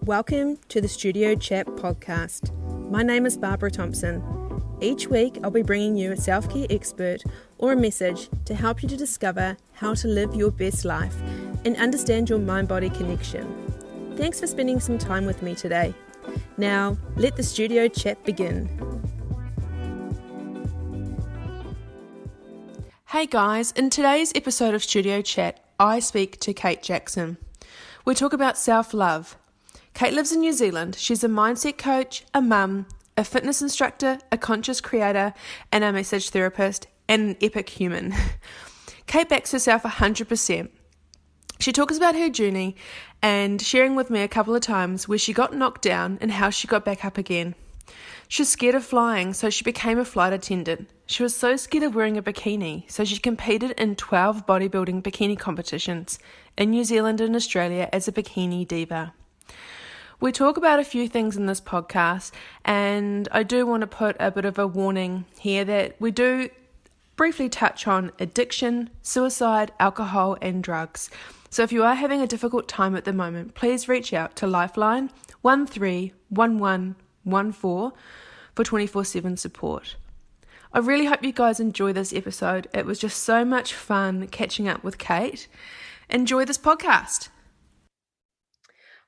Welcome to the Studio Chat podcast. My name is Barbara Thompson. Each week I'll be bringing you a self-care expert or a message to help you to discover how to live your best life and understand your mind-body connection. Thanks for spending some time with me today. Now, let the Studio Chat begin. Hey guys, in today's episode of Studio Chat, I speak to Kate Jackson. We talk about self-love. Kate lives in New Zealand. She's a mindset coach, a mum, a fitness instructor, a conscious creator, and a massage therapist, and an epic human. Kate backs herself 100%. She talks about her journey and sharing with me a couple of times where she got knocked down and how she got back up again. She was scared of flying, so she became a flight attendant. She was so scared of wearing a bikini, so she competed in 12 bodybuilding bikini competitions in New Zealand and Australia as a bikini diva. We talk about a few things in this podcast, and I do want to put a bit of a warning here that we do briefly touch on addiction, suicide, alcohol, and drugs. So if you are having a difficult time at the moment, please reach out to Lifeline 131114 for 24/7 support. I really hope you guys enjoy this episode. It was just so much fun catching up with Kate. Enjoy this podcast.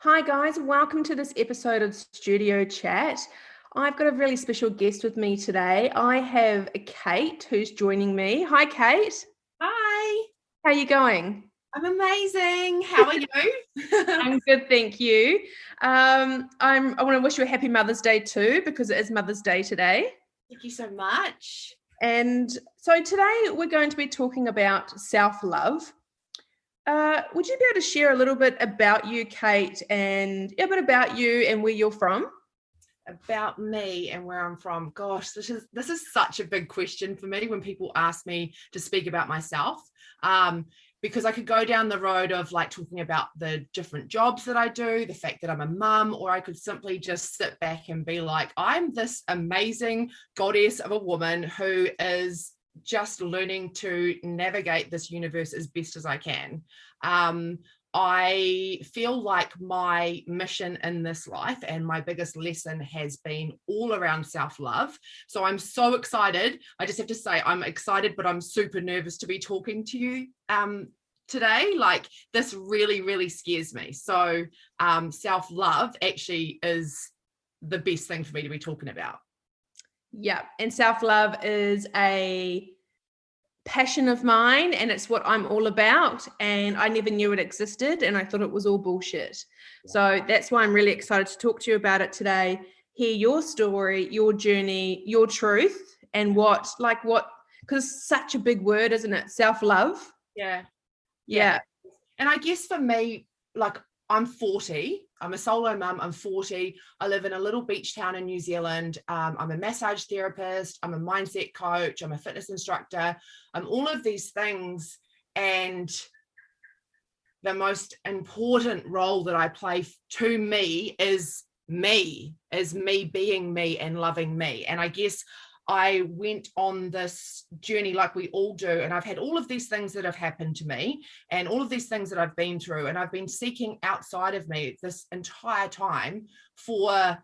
Hi guys, welcome to this episode of Studio Chat. I've got a really special guest with me today. I have Kate who's joining me. Hi Kate. Hi. How are you going? I'm amazing. How are you? I'm good, thank you. I want to wish you a happy Mother's Day too, because it is Mother's Day today. Thank you so much. And so today we're going to be talking about self-love. Would you be able to share a little bit about you, Kate, and a bit about you and where you're from? About me and where I'm from. Gosh, this is such a big question for me when people ask me to speak about myself. Because I could go down the road of like talking about the different jobs that I do, the fact that I'm a mum, or I could simply just sit back and be like, I'm this amazing goddess of a woman who is just learning to navigate this universe as best as I can. I feel like my mission in this life and my biggest lesson has been all around self-love. So I'm so excited. I just have to say I'm excited, but I'm super nervous to be talking to you today. Like this really, really scares me. So self-love actually is the best thing for me to be talking about. Yeah, and self-love is a passion of mine and it's what I'm all about, and I never knew it existed and I thought it was all bullshit. So that's why I'm really excited to talk to you about it today, hear your story, your journey, your truth, and because it's such a big word, isn't it? Self-love. Yeah. And I guess for me, like I'm 40, I'm a solo mum, I'm 40, I live in a little beach town in New Zealand, I'm a massage therapist, I'm a mindset coach, I'm a fitness instructor, I'm all of these things, and the most important role that I play to me is me being me and loving me. And I guess I went on this journey like we all do, and I've had all of these things that have happened to me and all of these things that I've been through, and I've been seeking outside of me this entire time for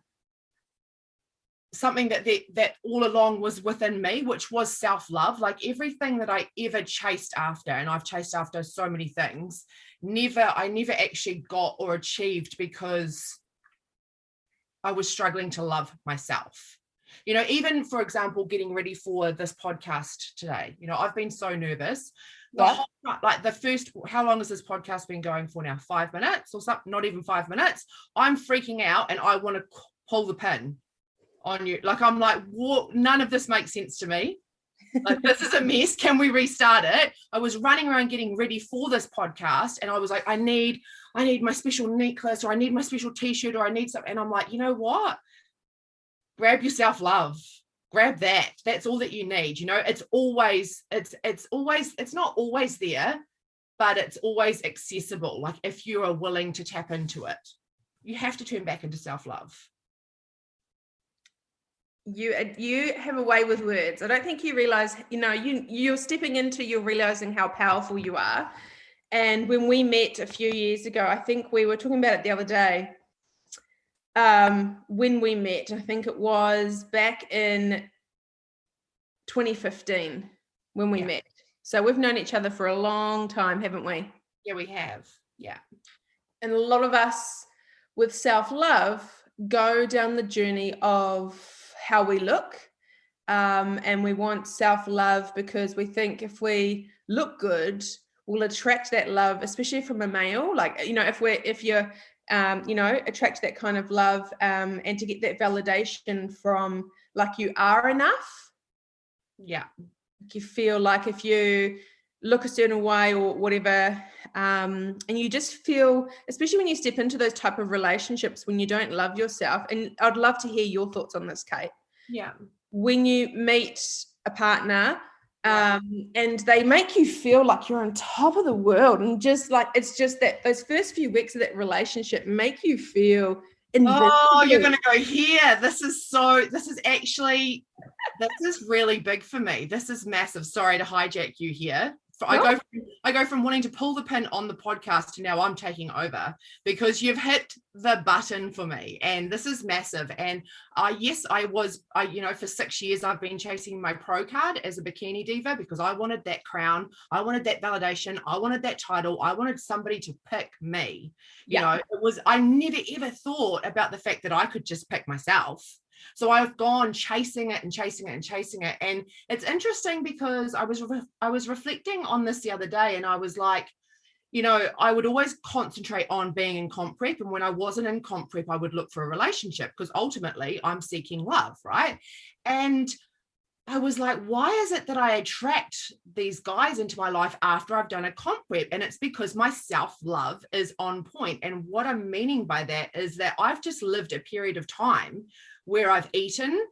something that all along was within me, which was self-love. Like everything that I ever chased after, and I've chased after so many things, I never actually got or achieved because I was struggling to love myself. You know, even for example, getting ready for this podcast today, you know, I've been so nervous. How long has this podcast been going for now? 5 minutes or something? Not even 5 minutes. I'm freaking out and I want to pull the pin on you. Like, I'm like, what? None of this makes sense to me. Like, this is a mess. Can we restart it? I was running around getting ready for this podcast and I was like, I need my special necklace, or I need my special t-shirt, or I need something. And I'm like, you know what? Grab your self-love, grab that. That's all that you need. You know, it's not always there, but it's always accessible. Like if you are willing to tap into it, you have to turn back into self-love. You have a way with words. I don't think you realize, you know, you're stepping into, you're realizing how powerful you are. And when we met a few years ago, I think we were talking about it the other day, when we met. I think it was back in 2015 when we met. So we've known each other for a long time, haven't we? Yeah, we have. Yeah. And a lot of us with self-love go down the journey of how we look. And we want self-love because we think if we look good, we'll attract that love, especially from a male. Like, you know, if you're you know, attract that kind of love, and to get that validation from like you are enough. Yeah. You feel like if you look a certain way or whatever, and you just feel, especially when you step into those type of relationships when you don't love yourself. And I'd love to hear your thoughts on this, Kate. Yeah. When you meet a partner, and they make you feel like you're on top of the world, and just like, it's just that those first few weeks of that relationship make you feel invincible. Oh, you're going to go here. This is really big for me. This is massive. Sorry to hijack you here. I go from wanting to pull the pin on the podcast to now I'm taking over, because you've hit the button for me, and this is massive. And yes, you know, for 6 years I've been chasing my pro card as a bikini diva because I wanted that crown, I wanted that validation, I wanted that title, I wanted somebody to pick me. You know, I never ever thought about the fact that I could just pick myself. So I've gone chasing it and chasing it and chasing it. And it's interesting because I was reflecting on this the other day, and I was like, you know, I would always concentrate on being in comp prep. And when I wasn't in comp prep, I would look for a relationship because ultimately I'm seeking love, right? And I was like, why is it that I attract these guys into my life after I've done a comp prep? And it's because my self-love is on point. And what I'm meaning by that is that I've just lived a period of time where I've eaten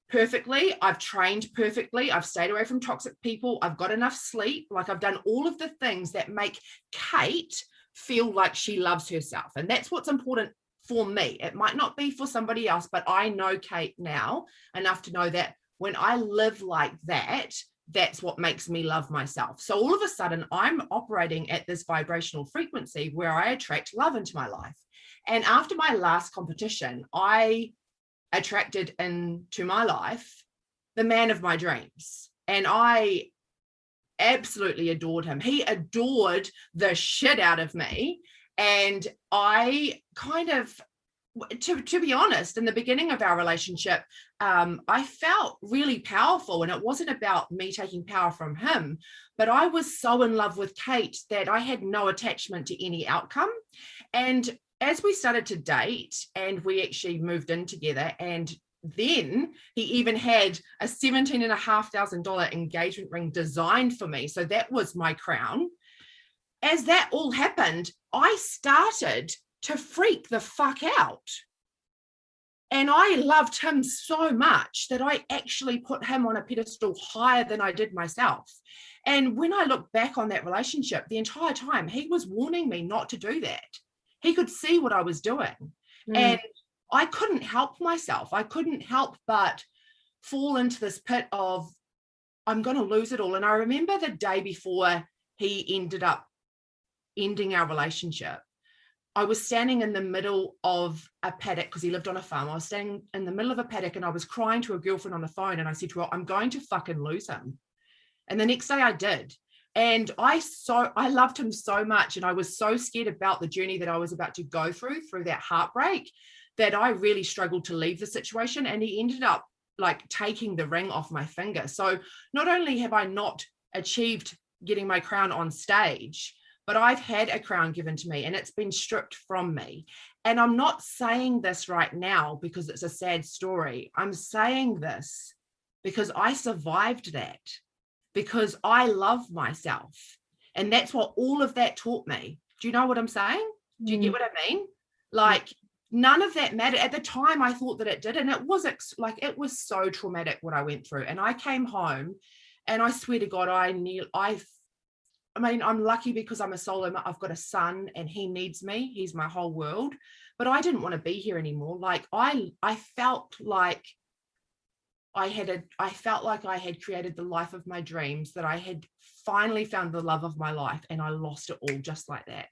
perfectly, I've trained perfectly, I've stayed away from toxic people, I've got enough sleep, like I've done all of the things that make Kate feel like she loves herself. And that's what's important for me. It might not be for somebody else, but I know Kate now enough to know that when I live like that, that's what makes me love myself. So all of a sudden, I'm operating at this vibrational frequency where I attract love into my life. And after my last competition, I attracted into my life the man of my dreams. And I absolutely adored him. He adored the shit out of me. And I kind of, to be honest, in the beginning of our relationship, I felt really powerful, and it wasn't about me taking power from him, but I was so in love with Kate that I had no attachment to any outcome. And as we started to date and we actually moved in together, and then he even had a $17,500 engagement ring designed for me. So that was my crown. As that all happened, I started to freak the fuck out. And I loved him so much that I actually put him on a pedestal higher than I did myself. And when I look back on that relationship, the entire time he was warning me not to do that. He could see what I was doing. And I couldn't help myself. I couldn't help but fall into this pit of, I'm going to lose it all. And I remember the day before he ended up ending our relationship, I was standing in the middle of a paddock because he lived on a farm. I was standing in the middle of a paddock and I was crying to a girlfriend on the phone. And I said to her, I'm going to fucking lose him. And the next day I did. And I loved him so much. And I was so scared about the journey that I was about to go through that heartbreak, that I really struggled to leave the situation. And he ended up like taking the ring off my finger. So not only have I not achieved getting my crown on stage, but I've had a crown given to me and it's been stripped from me. And I'm not saying this right now because it's a sad story. I'm saying this because I survived that, because I love myself. And that's what all of that taught me. Do you know what I'm saying? Do you get what I mean? Like, none of that mattered. At the time, I thought that it did. And it was it was so traumatic what I went through. And I came home and I swear to God, I'm lucky because I'm a solo. I've got a son and he needs me. He's my whole world. But I didn't want to be here anymore. Like I felt like I had created the life of my dreams, that I had finally found the love of my life, and I lost it all just like that.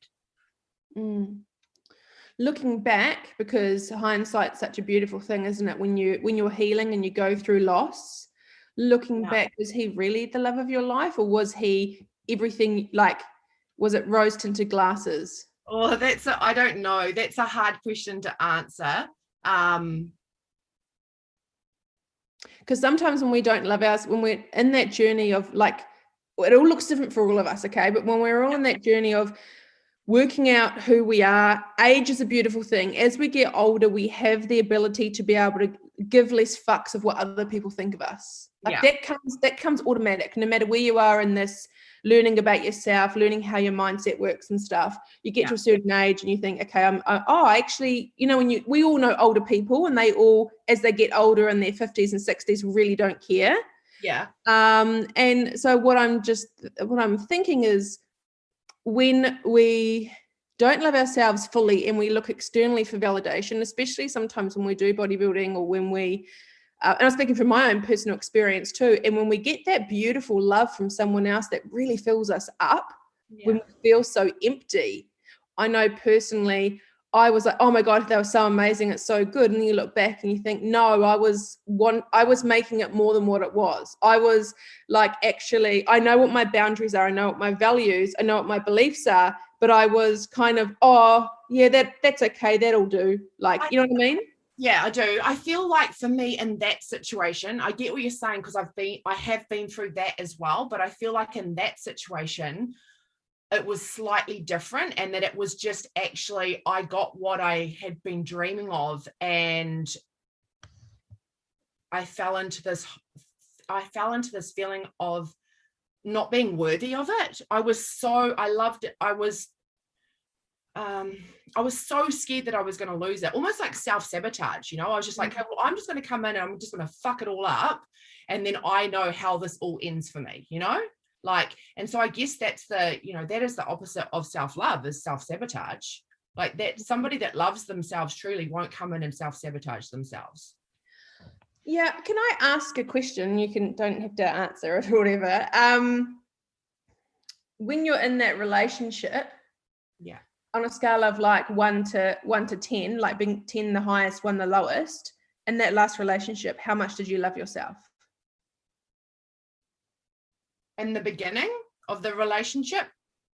looking back, because hindsight's such a beautiful thing, isn't it? When you're healing and you go through loss, looking back, was he really the love of your life, or was he everything? Like, was it rose tinted glasses? Oh, I don't know. That's a hard question to answer. Because sometimes when we don't love when we're in that journey of like, it all looks different for all of us, okay? But when we're all in that journey of working out who we are, age is a beautiful thing. As we get older, we have the ability to be able to give less fucks of what other people think of us. Like that comes automatic. No matter where you are in this learning about yourself, learning how your mindset works and stuff, you get to a certain age and you think, okay, actually, you know, we all know older people, and they all, as they get older in their 50s and 60s, really don't care. Yeah. And so what I'm thinking is, when we don't love ourselves fully and we look externally for validation, especially sometimes when we do bodybuilding, or when we and I'm speaking from my own personal experience too, and when we get that beautiful love from someone else that really fills us up, when we feel so empty. I know personally, I was like, oh my God, they were so amazing, it's so good. And then you look back and you think, no, I was making it more than what it was. I was like, actually, I know what my boundaries are, I know what my values, I know what my beliefs are, but I was kind of, oh yeah, that's okay, that'll do. Like, you know what I mean? Yeah, I do. I feel like for me in that situation, I get what you're saying, because I have been through that as well, but I feel like in that situation, it was slightly different, and that it was just actually, I got what I had been dreaming of, and I fell into this feeling of not being worthy of it. I loved it. I was so scared that I was going to lose it, almost like self-sabotage, you know. I was just like, okay, well, I'm just going to come in and I'm just going to fuck it all up, and then I know how this all ends for me, you know. Like, and so I guess that is the opposite of self-love, is self-sabotage. Like, that somebody that loves themselves truly won't come in and self-sabotage themselves. Yeah. Can I ask a question? You don't have to answer it or whatever. When you're in that relationship, on a scale of like 1 to 10, like being 10 the highest, 1 the lowest, in that last relationship, how much did you love yourself? In the beginning of the relationship?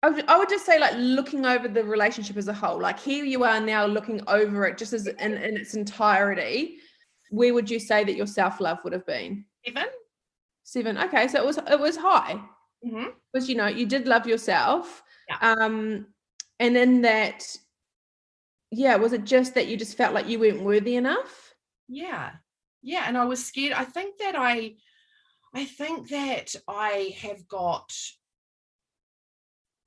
I would just say, like, looking over the relationship as a whole, like here you are now looking over it just as in its entirety, where would you say that your self-love would have been? 7. Okay, so it was high. Mm-hmm. Because, you know, you did love yourself. Yeah. And in that, was it just that you just felt like you weren't worthy enough? Yeah. And I was scared. I think that I have got,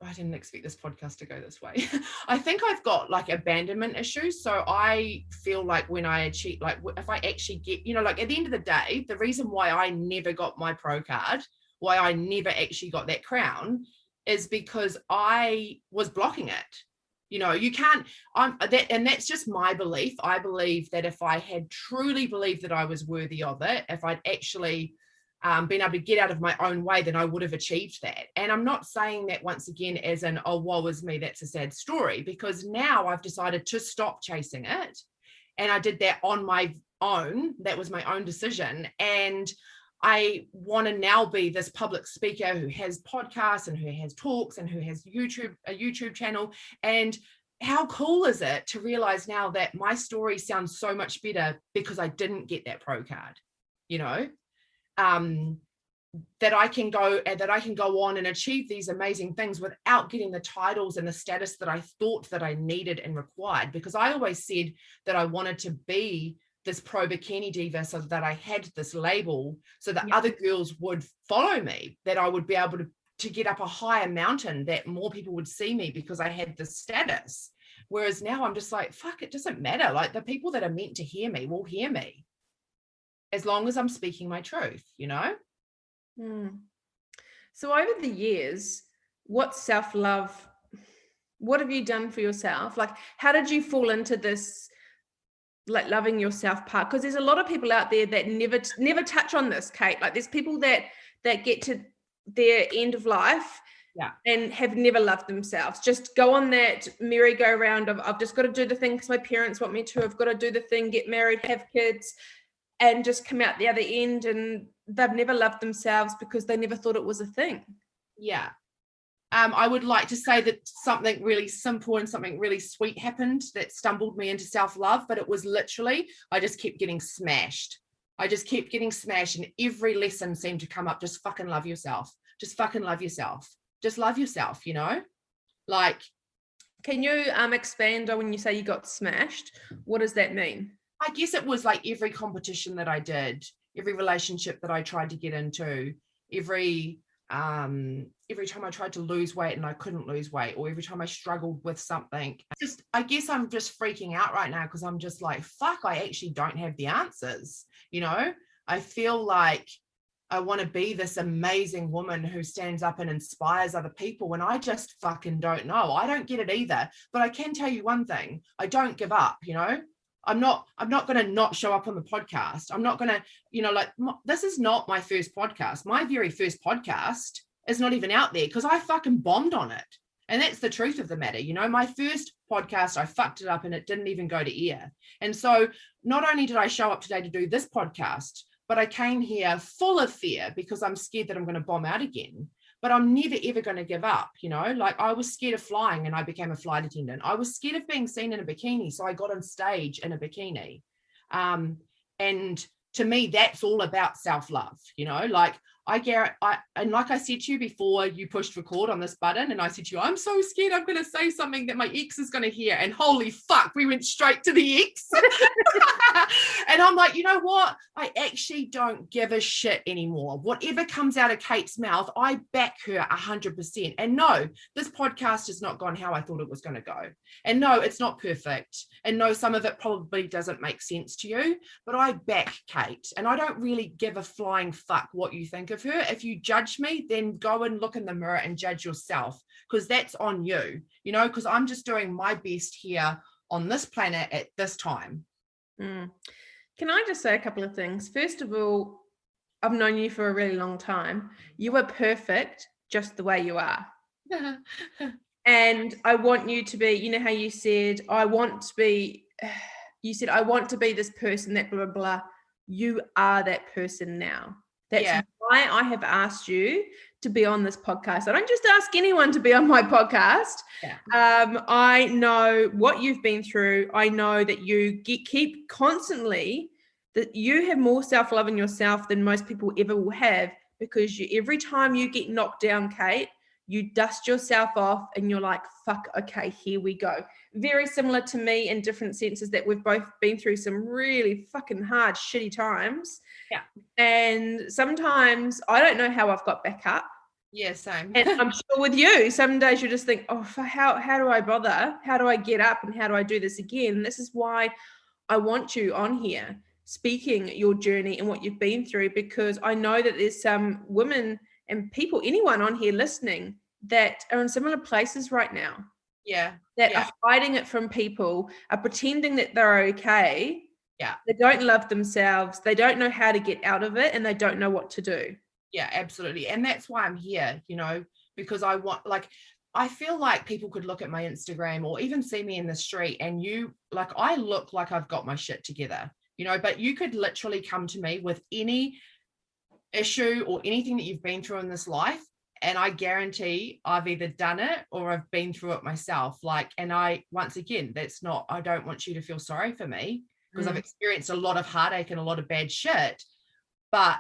I didn't expect this podcast to go this way. I think I've got like abandonment issues. So I feel like when I achieve, like if I actually get, you know, like at the end of the day, the reason why I never got my pro card, why I never actually got that crown, is because I was blocking it. You know, you can't, and that's just my belief. I believe that if I had truly believed that I was worthy of it, if I'd actually been able to get out of my own way, then I would have achieved that. And I'm not saying that once again as an, oh, woe is me, that's a sad story, because now I've decided to stop chasing it. And I did that on my own. That was my own decision. And I want to now be this public speaker who has podcasts and who has talks and who has a YouTube channel. And how cool is it to realize now that my story sounds so much better because I didn't get that pro card, you know, that I can go on and achieve these amazing things without getting the titles and the status that I thought that I needed and required. Because I always said that I wanted to be this pro bikini diva so that I had this label so that other girls would follow me, that I would be able to get up a higher mountain, that more people would see me because I had this status. Whereas now I'm just like, fuck, it doesn't matter. Like, the people that are meant to hear me will hear me as long as I'm speaking my truth, you know? So over the years, what self-love, what have you done for yourself? Like, how did you fall into this, like, loving yourself part? Because there's a lot of people out there that never touch on this, Kate. Like, there's people that get to their end of life Yeah. and have never loved themselves. Just go on that merry-go-round of I've just got to do the thing because my parents want me to. I've got to do the thing, get married, have kids, and just come out the other end, and they've never loved themselves because they never thought it was a thing. Yeah. I would like to say that something really simple and something really sweet happened that stumbled me into self-love, but it was literally, I just kept getting smashed. And every lesson seemed to come up, just fucking love yourself. Just fucking love yourself. Just love yourself, you know? Like, can you expand on when you say you got smashed? What does that mean? I guess it was like every competition that I did, every relationship that I tried to get into, every time I tried to lose weight and I couldn't lose weight, or every time I struggled with something. I guess I'm just freaking out right now because I'm just like, fuck, I actually don't have the answers. You know, I feel like I want to be this amazing woman who stands up and inspires other people, and I just fucking don't know. I don't get it either, but I can tell you one thing: I don't give up. You know, I'm not going to not show up on the podcast. I'm not going to, you know, like, this is not my first podcast. My very first podcast is not even out there because I fucking bombed on it. And that's the truth of the matter. You know, my first podcast, I fucked it up and it didn't even go to air. And so not only did I show up today to do this podcast, but I came here full of fear because I'm scared that I'm going to bomb out again. But I'm never, ever going to give up, you know? Like, I was scared of flying and I became a flight attendant. I was scared of being seen in a bikini, so I got on stage in a bikini. And to me, that's all about self-love, you know? Like, and like I said to you before you pushed record on this button, and I said to you, I'm so scared I'm going to say something that my ex is going to hear. And holy fuck, we went straight to the ex. And I'm like, you know what? I actually don't give a shit anymore. Whatever comes out of Kate's mouth, I back her 100%. And no, this podcast has not gone how I thought it was going to go. And no, it's not perfect. And no, some of it probably doesn't make sense to you, but I back Kate. And I don't really give a flying fuck what you think of her. If you judge me, then go and look in the mirror and judge yourself, because that's on you, you know, because I'm just doing my best here on this planet at this time. Can I just say a couple of things? First of all, I've known you for a really long time. You are perfect just the way you are. And I want you to be, you know how you said, I want to be this person that blah, blah, blah. You are that person now. That's why I have asked you to be on this podcast. I don't just ask anyone to be on my podcast. Yeah. I know what you've been through. I know that you keep constantly, that you have more self-love in yourself than most people ever will have, because every time you get knocked down, Kate, you dust yourself off and you're like, fuck, okay, here we go. Very similar to me in different senses, that we've both been through some really fucking hard, shitty times. Yeah. And sometimes I don't know how I've got back up. Yeah, same. And I'm sure with you, some days you just think, oh, how do I bother? How do I get up and how do I do this again? This is why I want you on here speaking your journey and what you've been through, because I know that there's some women and people, anyone on here listening, that are in similar places right now. Yeah. That are hiding it from people, are pretending that they're okay. Yeah. They don't love themselves. They don't know how to get out of it, and they don't know what to do. Yeah, absolutely. And that's why I'm here, you know, because I feel like people could look at my Instagram or even see me in the street and I look like I've got my shit together, you know, but you could literally come to me with any issue or anything that you've been through in this life, and I guarantee I've either done it or I've been through it myself. And once again, I don't want you to feel sorry for me, because I've experienced a lot of heartache and a lot of bad shit, but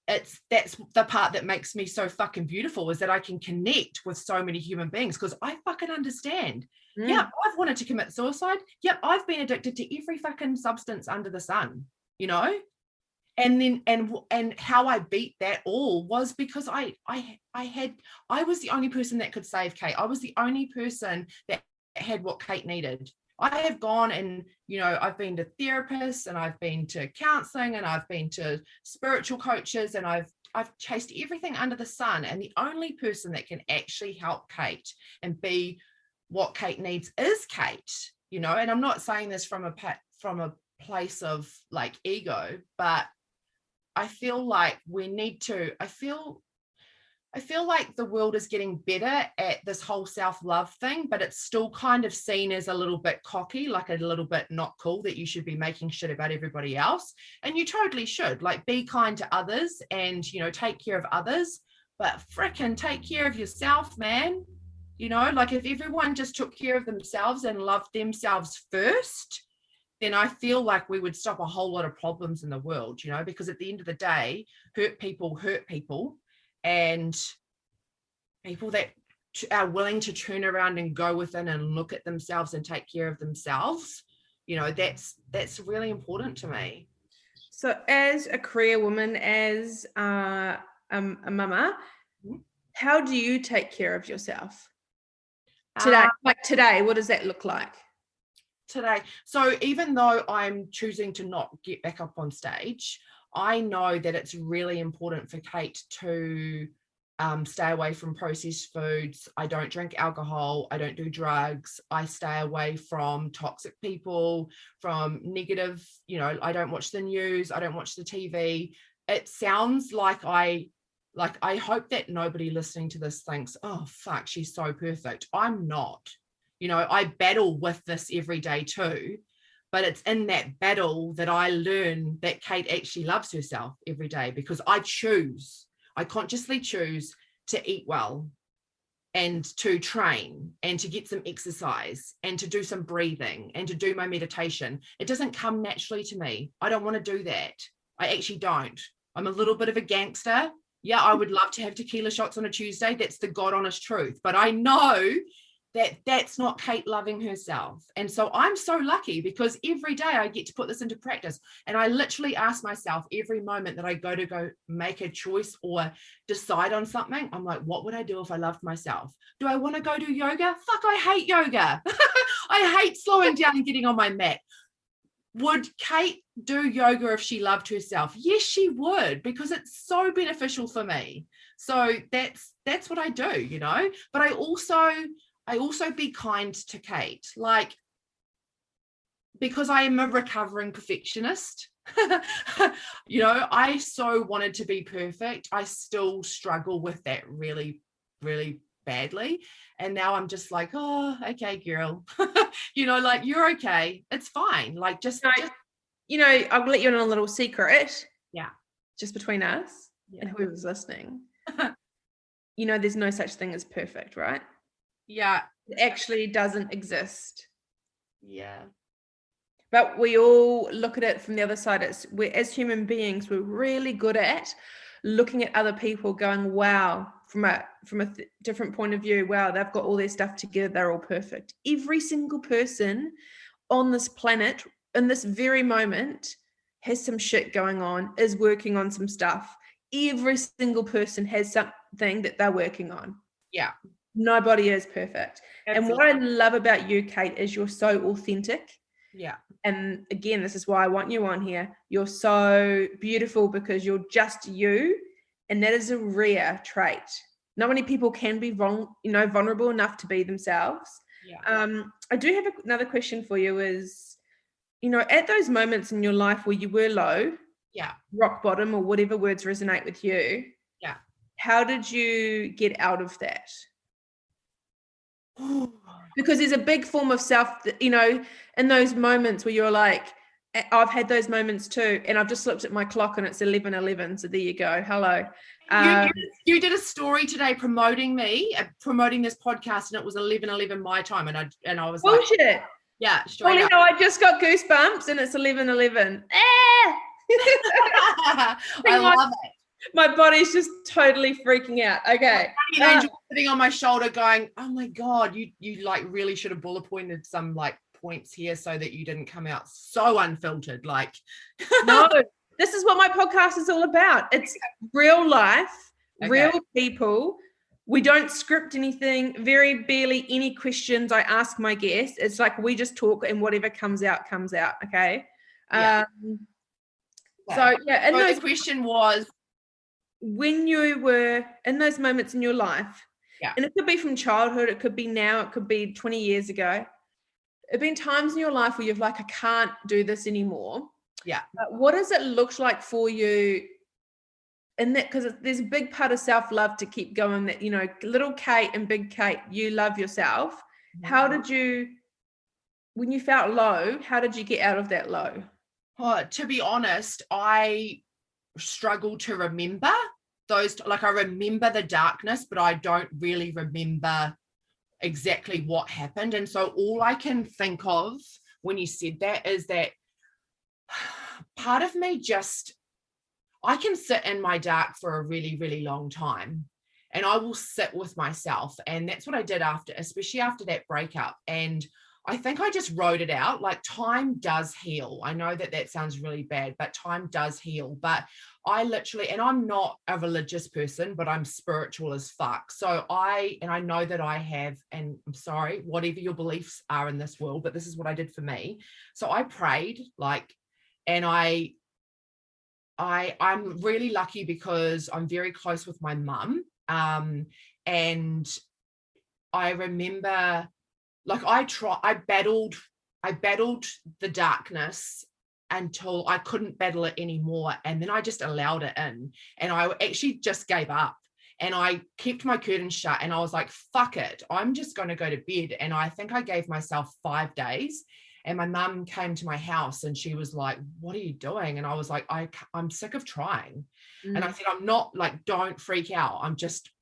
that's the part that makes me so fucking beautiful, is that I can connect with so many human beings, because I fucking understand. Yeah, I've wanted to commit suicide. Yep, I've been addicted to every fucking substance under the sun, you know. And then and how I beat that all was because I was the only person that could save Kate. I was the only person that had what Kate needed. I have gone and, you know, I've been to therapists and I've been to counseling and I've been to spiritual coaches, and I've chased everything under the sun. And the only person that can actually help Kate and be what Kate needs is Kate, you know. And I'm not saying this from a place of like ego, but I feel like I feel like the world is getting better at this whole self-love thing, but it's still kind of seen as a little bit cocky, like a little bit not cool, that you should be making shit about everybody else. And you totally should, like, be kind to others and, you know, take care of others, but frickin' take care of yourself, man. You know, like, if everyone just took care of themselves and loved themselves first, then I feel like we would stop a whole lot of problems in the world, you know, because at the end of the day, hurt people, and people that are willing to turn around and go within and look at themselves and take care of themselves, you know, that's really important to me. So as a career woman, as a mama, how do you take care of yourself today? Like today, what does that look like? Today, so even though I'm choosing to not get back up on stage, I know that it's really important for Kate to stay away from processed foods. I don't drink alcohol. I don't do drugs. I stay away from toxic people, from negative, you know, I don't watch the news. I don't watch the TV. It sounds like I hope that nobody listening to this thinks, oh, fuck, she's so perfect. I'm not. You know, I battle with this every day too, but it's in that battle that I learn that Kate actually loves herself every day, because I consciously choose to eat well and to train and to get some exercise and to do some breathing and to do my meditation. It doesn't come naturally to me. I don't want to do that. I actually don't. I'm a little bit of a gangster. Yeah, I would love to have tequila shots on a Tuesday. That's the God honest truth. But I know that that's not Kate loving herself. And so I'm so lucky, because every day I get to put this into practice. And I literally ask myself every moment that I go make a choice or decide on something, I'm like, what would I do if I loved myself? Do I want to go do yoga? Fuck, I hate yoga. I hate slowing down and getting on my mat. Would Kate do yoga if she loved herself? Yes, she would, because it's so beneficial for me. So that's what I do, you know. But I also be kind to Kate, like, because I am a recovering perfectionist. You know, I so wanted to be perfect. I still struggle with that really, really badly. And now I'm just like, oh, okay, girl. You know, like, you're okay. It's fine. Like, just you know, I'll let you in on a little secret. Yeah. Just between us and whoever's listening. You know, there's no such thing as perfect, right? Yeah. It actually doesn't exist. Yeah. But we all look at it from the other side. As human beings, we're really good at looking at other people going, wow, from a different point of view, wow, they've got all their stuff together, they're all perfect. Every single person on this planet in this very moment has some shit going on, is working on some stuff. Every single person has something that they're working on. Yeah. Nobody is perfect. Absolutely. And what I love about you, Kate, is you're so authentic. Yeah. And again, this is why I want you on here. You're so beautiful because you're just you. And that is a rare trait. Not many people can be vulnerable enough to be themselves. Yeah. I do have another question for you is, you know, at those moments in your life where you were low, rock bottom, or whatever words resonate with you, how did you get out of that? Because there's a big form of self, you know, in those moments where you're like, I've had those moments too, and I've just looked at my clock and it's 11:11. So there you go. Hello. You did a story today promoting this podcast, and it was 11:11 my time, and I was bullshit. Like, yeah, straight up. I just got goosebumps, and it's 11:11. I love it. My body's just totally freaking out. Okay. Angel sitting on my shoulder going, oh my God, you like really should have bullet pointed some like points here so that you didn't come out so unfiltered. Like, no, this is what my podcast is all about. It's real life, real people. We don't script anything, very barely any questions I ask my guests. It's like we just talk and whatever comes out, comes out. Okay. Yeah. So yeah. And the question was, when you were in those moments in your life, and it could be from childhood, it could be now, it could be 20 years ago. There have been times in your life where you've like, I can't do this anymore. Yeah. What does it look like for you and that, because there's a big part of self-love to keep going, that, you know, little Kate and big Kate, you love yourself. How did you, when you felt low, how did you get out of that low? To be honest, I struggle to remember those. Like, I remember the darkness, but I don't really remember exactly what happened. And so all I can think of when you said that is that part of me just, I can sit in my dark for a really, really long time, and I will sit with myself. And that's what I did after, especially after that breakup. And I think I just wrote it out. Like, time does heal. I know that that sounds really bad, but time does heal. But I literally, and I'm not a religious person, but I'm spiritual as fuck. So I know that I have, and I'm sorry, whatever your beliefs are in this world, but this is what I did for me. So I prayed, like, and I'm really lucky because I'm very close with my mum. And I remember, like, I battled the darkness until I couldn't battle it anymore. And then I just allowed it in, and I actually just gave up, and I kept my curtains shut, and I was like, fuck it, I'm just going to go to bed. And I think I gave myself 5 days. And my mum came to my house and she was like, what are you doing? And I was like, I'm sick of trying. And I said, I'm not, like, don't freak out.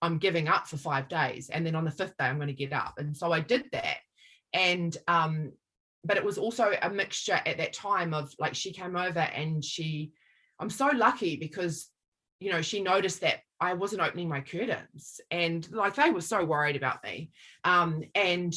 I'm giving up for 5 days. And then on the 5th day, I'm going to get up. And so I did that. And, but it was also a mixture at that time of, like, she came over and I'm so lucky because, you know, she noticed that I wasn't opening my curtains, and, like, they were so worried about me. And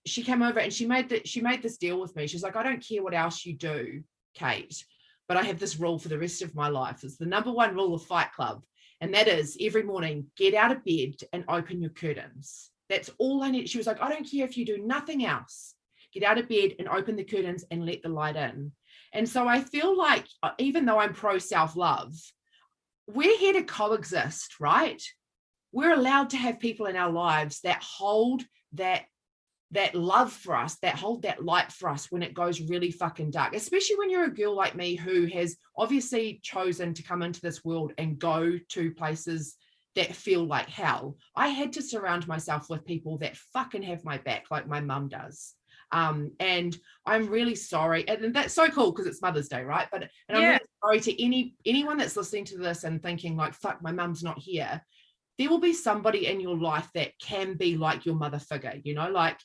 she came over and she made this deal with me. She's like, I don't care what else you do, Kate, but I have this rule for the rest of my life. It's the number one rule of Fight Club. And that is, every morning, get out of bed and open your curtains. That's all I need. She was like, I don't care if you do nothing else. Get out of bed and open the curtains and let the light in. And so I feel like, even though I'm pro self-love, we're here to coexist, right? We're allowed to have people in our lives that hold that love for us, that hold that light for us when it goes really fucking dark, especially when you're a girl like me who has obviously chosen to come into this world and go to places that feel like hell. I had to surround myself with people that fucking have my back, like my mum does. And I'm really sorry, and that's so cool because it's Mother's Day, right? But I'm really sorry to anyone that's listening to this and thinking, like, fuck, my mum's not here. There will be somebody in your life that can be like your mother figure, you know, like,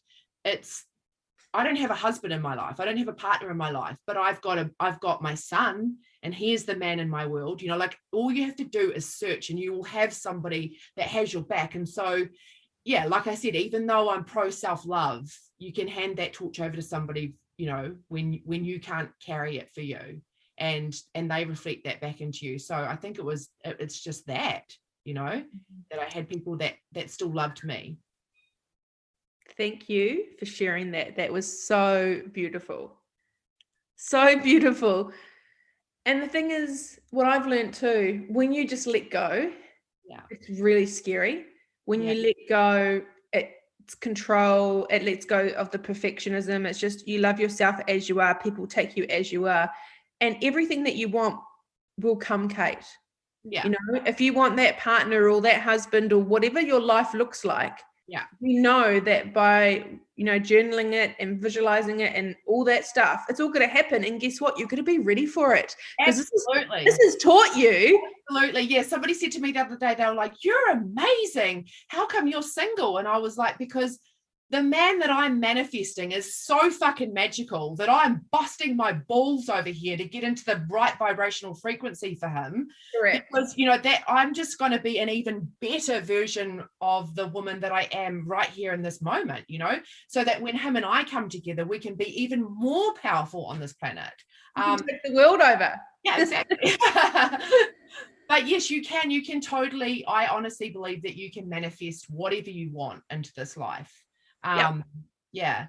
I don't have a husband in my life. I don't have a partner in my life, but I've got my son, and he is the man in my world. You know, like, all you have to do is search and you will have somebody that has your back. And so, yeah, like I said, even though I'm pro self-love, you can hand that torch over to somebody, you know, when you can't carry it for you, and they reflect that back into you. So I think it's just that, you know, that I had people that still loved me. Thank you for sharing that. That was so beautiful. So beautiful. And the thing is, what I've learned too, when you just let go, it's really scary. When you let go, it's control, it lets go of the perfectionism. It's just, you love yourself as you are, people take you as you are, and everything that you want will come, Kate. You know, if you want that partner or that husband or whatever your life looks like, you know that by, you know, journaling it and visualizing it and all that stuff, it's all going to happen. And guess what? You're going to be ready for it. Absolutely. This has taught you. Absolutely. Yeah. Somebody said to me the other day, they were like, you're amazing. How come you're single? And I was like, because the man that I'm manifesting is so fucking magical that I'm busting my balls over here to get into the right vibrational frequency for him. Correct. Because, you know, that I'm just going to be an even better version of the woman that I am right here in this moment, you know, so that when him and I come together, we can be even more powerful on this planet. Take the world over. Yeah, exactly. But yes, you can totally, I honestly believe that you can manifest whatever you want into this life. Yeah.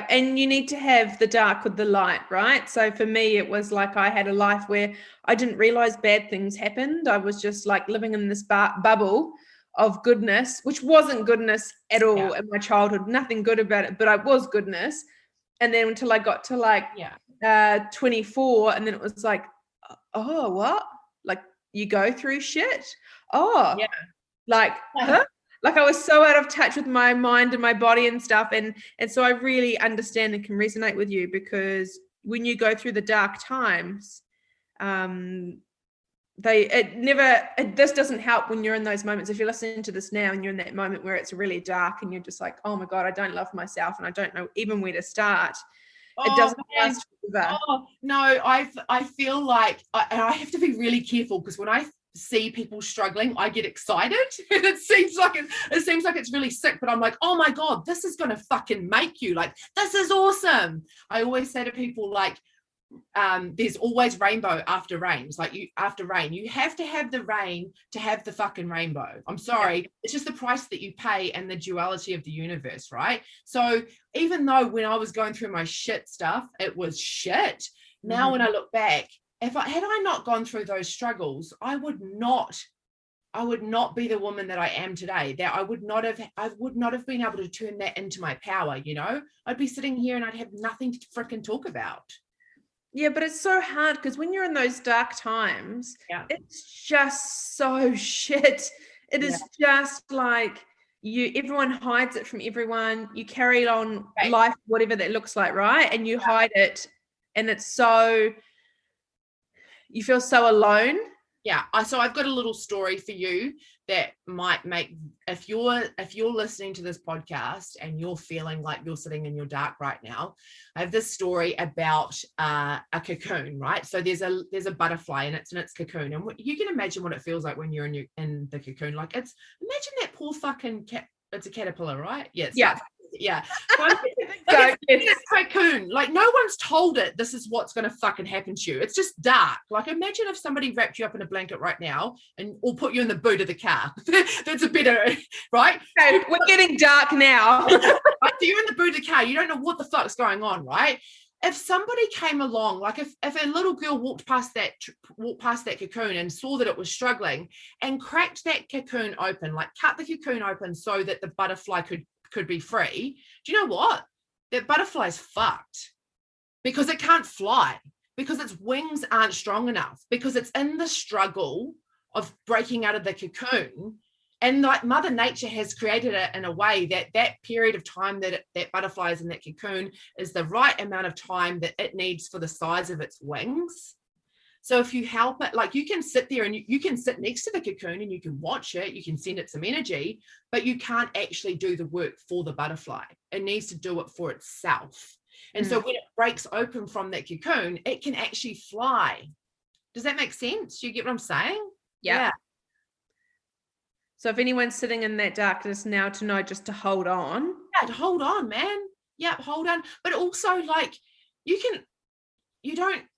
And you need to have the dark with the light, right? So for me, it was like I had a life where I didn't realize bad things happened. I was just like living in this bubble of goodness, which wasn't goodness at all in my childhood, nothing good about it, but I was goodness. And then until I got to 24, and then it was like, oh, what? Like, you go through shit. Oh, Yeah. like, huh? Like I was so out of touch with my mind and my body and stuff. And so I really understand and can resonate with you, because when you go through the dark times, this doesn't help when you're in those moments. If you're listening to this now and you're in that moment where it's really dark and you're just like, oh my God, I don't love myself and I don't know even where to start. It doesn't last forever. Oh no, I feel like and I have to be really careful, because when I see people struggling, I get excited and it seems like it's really sick, but I'm like, oh my God, this is gonna fucking make you, like, this is awesome. I always say to people, like, there's always rainbow after rain. It's like, after rain, you have to have the rain to have the fucking rainbow. I'm sorry. Yeah. It's just the price that you pay and the duality of the universe, right? So even though when I was going through my shit stuff, it was shit. Now when I look back, had I not gone through those struggles, I would not be the woman that I am today. That I would not have been able to turn that into my power, you know? I'd be sitting here and I'd have nothing to freaking talk about. Yeah, but it's so hard, because when you're in those dark times, it's just so shit. It is just like everyone hides it from everyone. You carry on life, whatever that looks like, right? And you hide it, and it's so, you feel so alone. Yeah. So I've got a little story for you that might make, if you're listening to this podcast and you're feeling like you're sitting in your dark right now, I have this story about a cocoon, right? So there's a butterfly and it's in its cocoon, and you can imagine what it feels like when you're in the cocoon. Like, imagine that poor fucking cat. It's a caterpillar, right? Yeah. It's cocoon. Like, no one's told it this is what's going to fucking happen to you. It's just dark. Like, imagine if somebody wrapped you up in a blanket right now or put you in the boot of the car. That's a better, right? Okay, we're getting dark now. Like, so you're in the boot of the car. You don't know what the fuck's going on, right? If somebody came along, like if a little girl walked past that cocoon and saw that it was struggling and cracked that cocoon open, like cut the cocoon open so that the butterfly could be free, do you know what? That butterfly's fucked, because it can't fly, because its wings aren't strong enough, because it's in the struggle of breaking out of the cocoon. And like Mother Nature has created it in a way that period of time that butterfly is in that cocoon is the right amount of time that it needs for the size of its wings. So if you help it, like, you can sit there and you can sit next to the cocoon and you can watch it, you can send it some energy, but you can't actually do the work for the butterfly. It needs to do it for itself. And so when it breaks open from that cocoon, it can actually fly. Does that make sense? You get what I'm saying? Yeah. So if anyone's sitting in that darkness now, to know just to hold on. Yeah, to hold on, man. Yeah, hold on. But also, like,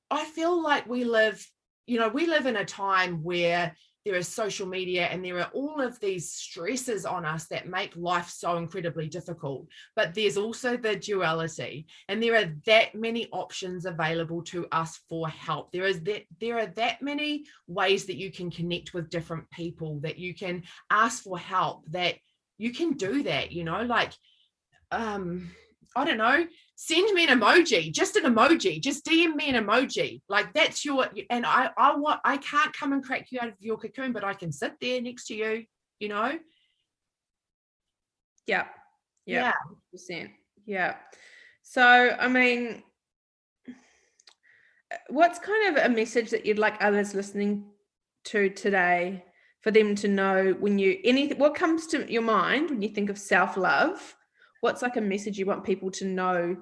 I feel like we live in a time where there is social media and there are all of these stresses on us that make life so incredibly difficult. But there's also the duality, and there are that many options available to us for help. There are that many ways that you can connect with different people, that you can ask for help, that you can do that, like, I don't know, send me an emoji, just DM me an emoji. Like, that's and I can't come and crack you out of your cocoon, but I can sit there next to you, Yeah. 100%. Yeah. So, I mean, what's kind of a message that you'd like others listening to today for them to know what comes to your mind when you think of self-love? What's like a message you want people to know,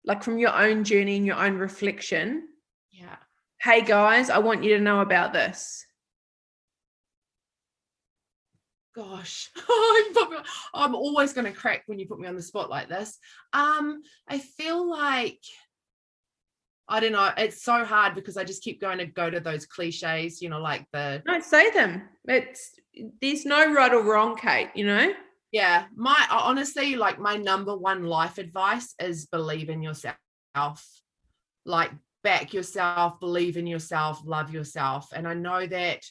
like from your own journey and your own reflection? Yeah. Hey guys, I want you to know about this. Gosh, I'm always going to crack when you put me on the spot like this. I feel like, I don't know, it's so hard because I just keep going to go to those cliches, like the... No, say them. There's no right or wrong, Kate, Yeah, honestly, like, my number one life advice is believe in yourself. Like, back yourself, believe in yourself, love yourself. And I know that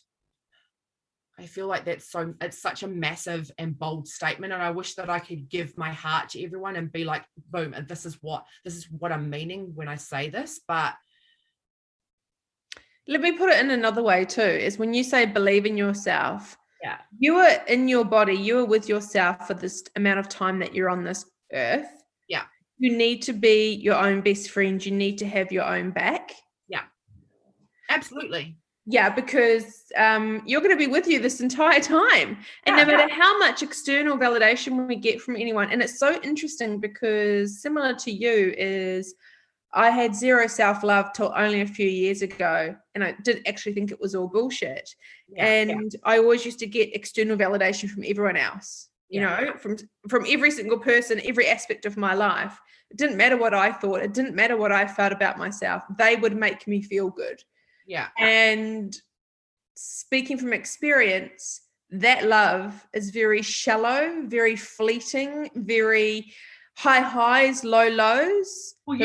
I feel like it's such a massive and bold statement, and I wish that I could give my heart to everyone and be like, boom, this is what I'm meaning when I say this. But Let me put it in another way too, is when you say believe in yourself, Yeah. you are in your body, you are with yourself for this amount of time that you're on this earth. Yeah. You need to be your own best friend. You need to have your own back. Yeah. Absolutely. Yeah, because you're going to be with you this entire time. And no matter how much external validation we get from anyone, and it's so interesting because similar to you is I had zero self-love till only a few years ago, and I did actually think it was all bullshit. And I always used to get external validation from everyone else, you know, from every single person, every aspect of my life. It didn't matter what I thought. It didn't matter what I felt about myself. They would make me feel good. Yeah. And speaking from experience, that love is very shallow, very fleeting, very high highs, low lows. Well,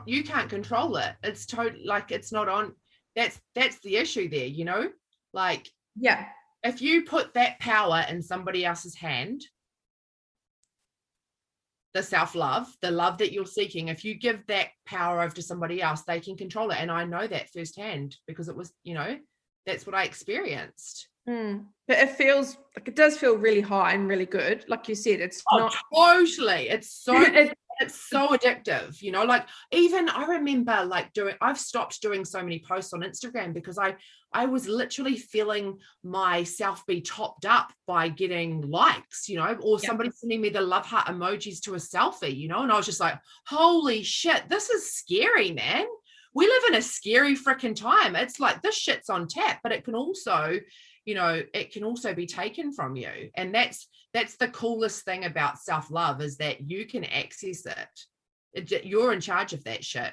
you can't control it. It's totally like it's not on. That's the issue there, you know? Like, yeah, if you put that power in somebody else's hand, the self-love, the love that you're seeking, if you give that power over to somebody else, they can control it. And I know that firsthand because it was, you know, that's what I experienced. But it feels like it does feel really high and really good. Like you said, it's not totally. It's so it's so addictive, you know, like even I remember like I've stopped doing so many posts on Instagram because I was literally feeling myself be topped up by getting likes, you know, or somebody sending me the love heart emojis to a selfie, you know, and I was just like, holy shit, this is scary, man. We live in a scary freaking time. It's like this shit's on tap, but it can also, you know, it can also be taken from you. And that's the coolest thing about self-love is that you can access it. You're in charge of that shit.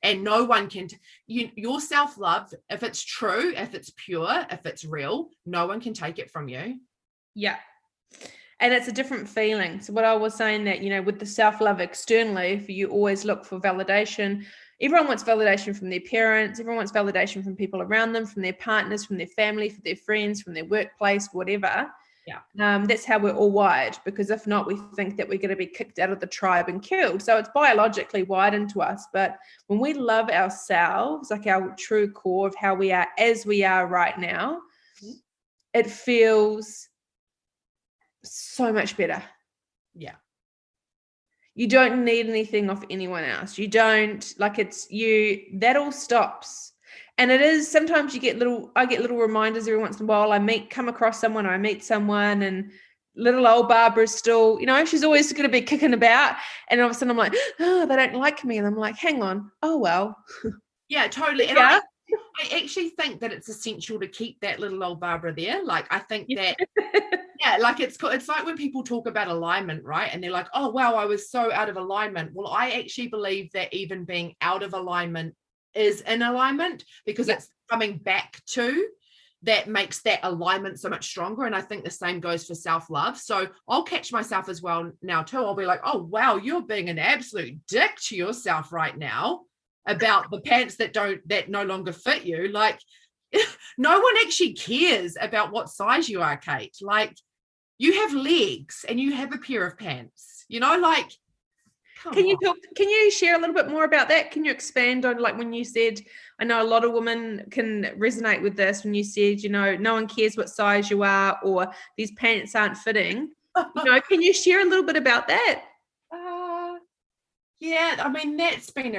And no one can, your self-love, if it's true, if it's pure, if it's real, no one can take it from you. Yeah. And it's a different feeling. So what I was saying that, you know, with the self-love externally, if you always look for validation, everyone wants validation from their parents, everyone wants validation from people around them, from their partners, from their family, from their friends, from their workplace, whatever. Yeah. That's how we're all wired, because if not, we think that we're going to be kicked out of the tribe and killed. So it's biologically wired into us. But when we love ourselves, like our true core of how we are as we are right now, it feels so much better. Yeah. You don't need anything off anyone else. You don't, like, it's you, that all stops. And it is, sometimes I get little reminders every once in a while. Come across someone, or I meet someone, and little old Barbara's still, you know, she's always going to be kicking about. And all of a sudden I'm like, oh, they don't like me. And I'm like, hang on. Oh, well. Yeah, totally. And I actually think that it's essential to keep that little old Barbara there. Like, I think that, yeah, like it's like when people talk about alignment, right? And they're like, oh, wow, I was so out of alignment. Well, I actually believe that even being out of alignment is in alignment, because it's coming back to that makes that alignment so much stronger. And I think the same goes for self-love. So I'll catch myself as well now too. I'll be like, oh, wow, you're being an absolute dick to yourself right now about the pants that no longer fit you. Like, no one actually cares about what size you are, Kate. Like, you have legs and you have a pair of pants, you know, like, can you share a little bit more about that? Can you expand on, like, when you said, I know a lot of women can resonate with this, when you said, you know, no one cares what size you are, or these pants aren't fitting, you know, can you share a little bit about that? Yeah, I mean, that's been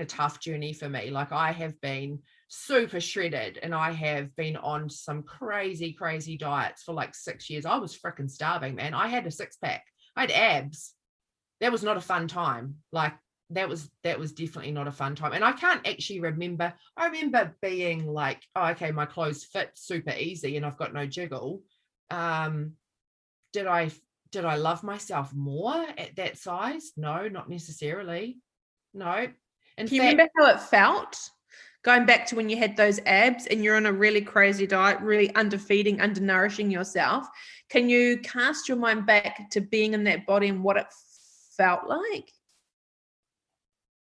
a tough journey for me. Like, I have been super shredded and I have been on some crazy diets for like 6 years. I was freaking starving, man. I had a six-pack. I had abs. That was not a fun time. Like, that was definitely not a fun time. And I can't actually remember. I remember being like, oh, okay, my clothes fit super easy and I've got no jiggle. Did I love myself more at that size? No, not necessarily. No. Do you remember how it felt? Going back to when you had those abs and you're on a really crazy diet, really underfeeding, undernourishing yourself. Can you cast your mind back to being in that body and what it felt like?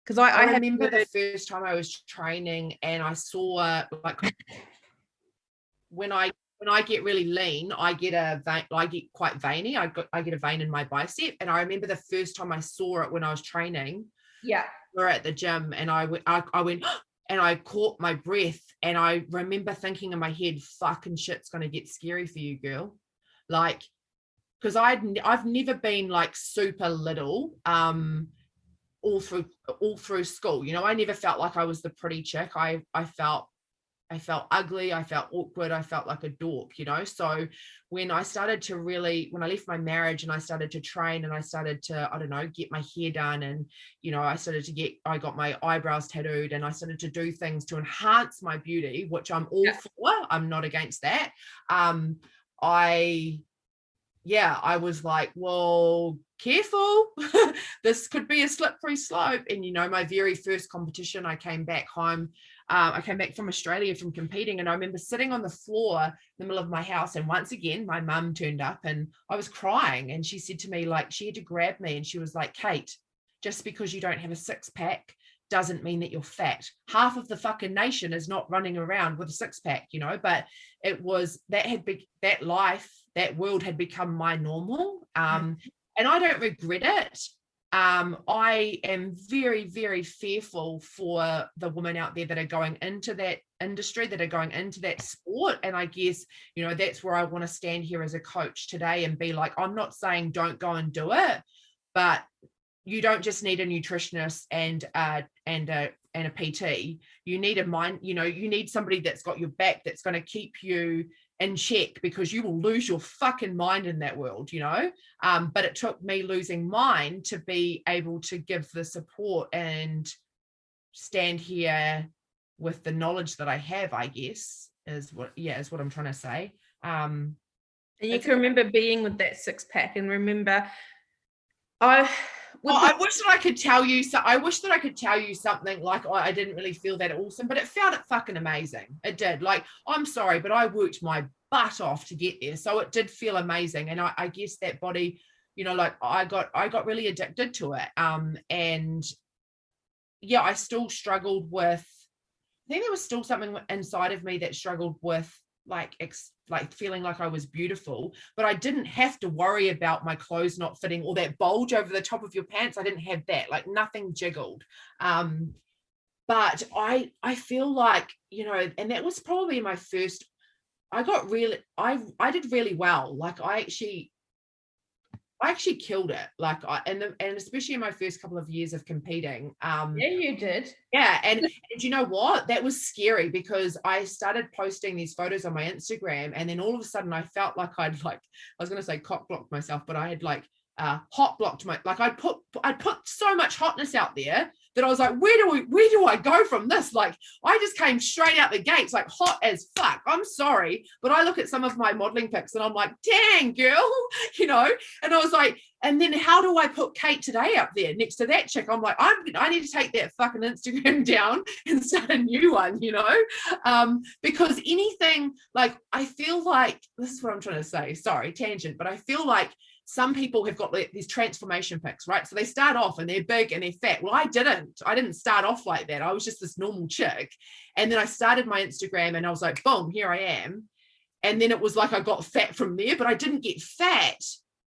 Because I remember the first time I was training and I saw, like, when I get really lean, I get quite veiny. I get a vein in my bicep. And I remember the first time I saw it when I was training. Yeah. We were at the gym and I went, and I caught my breath, and I remember thinking in my head, fucking shit's going to get scary for you, girl. Like, because I've never been like super little, all through school. You know, I never felt like I was the pretty chick. I felt ugly, I felt awkward, I felt like a dork, you know. So when I left my marriage and I started to train, and I started to, I don't know, get my hair done, and, you know, I got my eyebrows tattooed, and I started to do things to enhance my beauty, which I'm all for. I'm not against that. I was like, well, careful. This could be a slippery slope. And, you know, my very first competition, I came back home. I came back from Australia from competing, and I remember sitting on the floor in the middle of my house. And once again, my mum turned up, and I was crying. And she said to me, like, she had to grab me, and she was like, Kate, just because you don't have a six-pack doesn't mean that you're fat. Half of the fucking nation is not running around with a six-pack, you know. But it was that world had become my normal, and I don't regret it. I am very, very fearful for the women out there that are going into that industry, that are going into that sport. And I guess, you know, that's where I want to stand here as a coach today and be like, I'm not saying don't go and do it, but you don't just need a nutritionist and a PT. You need a mind, you know, you need somebody that's got your back, that's going to keep you in check, because you will lose your fucking mind in that world, you know. But it took me losing mine to be able to give the support and stand here with the knowledge that I have, I guess, is what I'm trying to say. And you can remember being with that six-pack, and remember, I wish that I could tell you. So I wish that I could tell you something like, oh, I didn't really feel that awesome, but it felt fucking amazing. It did. Like, I'm sorry, but I worked my butt off to get there, so it did feel amazing. And I guess that body, you know, like I got really addicted to it. And yeah, I still struggled with. I think there was still something inside of me that struggled with like feeling like I was beautiful, but I didn't have to worry about my clothes not fitting or that bulge over the top of your pants. I didn't have that, like nothing jiggled. But I feel like, you know, and that was probably my first, I did really well. Like I actually killed it. Like and especially in my first couple of years of competing. Yeah, you did. Yeah, and you know what? That was scary, because I started posting these photos on my Instagram, and then all of a sudden I felt like I was going to say cock blocked myself, but I had like hot blocked I'd put so much hotness out there that I was like, where do I go from this? Like, I just came straight out the gates, like hot as fuck. I'm sorry, but I look at some of my modeling pics and I'm like, dang, girl, you know. And I was like, and then how do I put Kate today up there next to that chick? I'm like, I need to take that fucking Instagram down and start a new one, you know. Because anything, like, I feel like, this is what I'm trying to say, sorry, tangent, but I feel like some people have got these transformation pics, right? So they start off and they're big and they're fat. Well, I didn't start off like that. I was just this normal chick. And then I started my Instagram and I was like, boom, here I am. And then it was like I got fat from there, but I didn't get fat.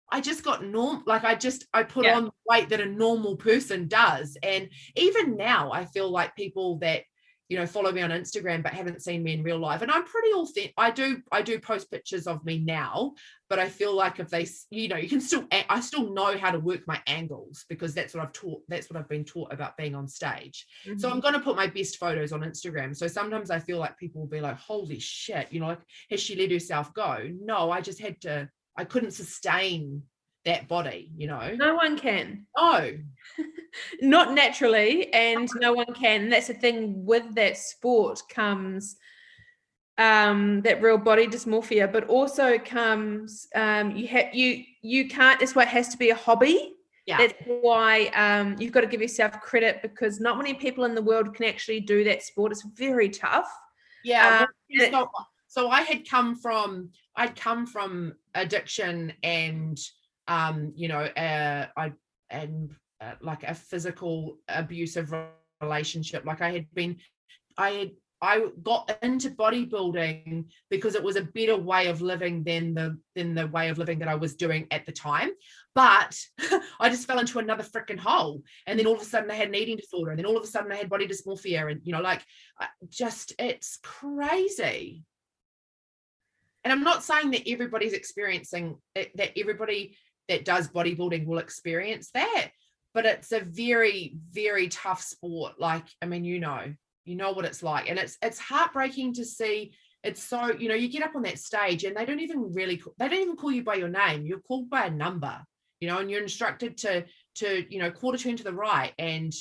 I just got I put on the weight that a normal person does. And even now I feel like people that, you know, follow me on Instagram but haven't seen me in real life, and I'm pretty authentic. I do post pictures of me now, but I feel like if they, you know, I still know how to work my angles, because that's what I've been taught about being on stage. Mm-hmm. So I'm going to put my best photos on Instagram. So sometimes I feel like people will be like, holy shit, you know, like, has she let herself go? No, I just I couldn't sustain that body, you know. No one can. Oh, not naturally, and no one can. That's the thing, with that sport comes that real body dysmorphia, but also comes you can't, that's why it has to be a hobby. Yeah. That's why you've got to give yourself credit, because not many people in the world can actually do that sport. It's very tough. Yeah. So I'd come from addiction and you know, like a physical abusive relationship. Like I had got into bodybuilding because it was a better way of living than the way of living that I was doing at the time. But I just fell into another freaking hole. And then all of a sudden I had an eating disorder. And then all of a sudden I had body dysmorphia. And, like, it's crazy. And I'm not saying that everybody's experiencing it, that everybody that does bodybuilding will experience that. But it's a very, very tough sport. Like, I mean, you know what it's like. And it's heartbreaking to see. It's so, you get up on that stage and they don't even call you by your name. You're called by a number, and you're instructed to quarter turn to the right and,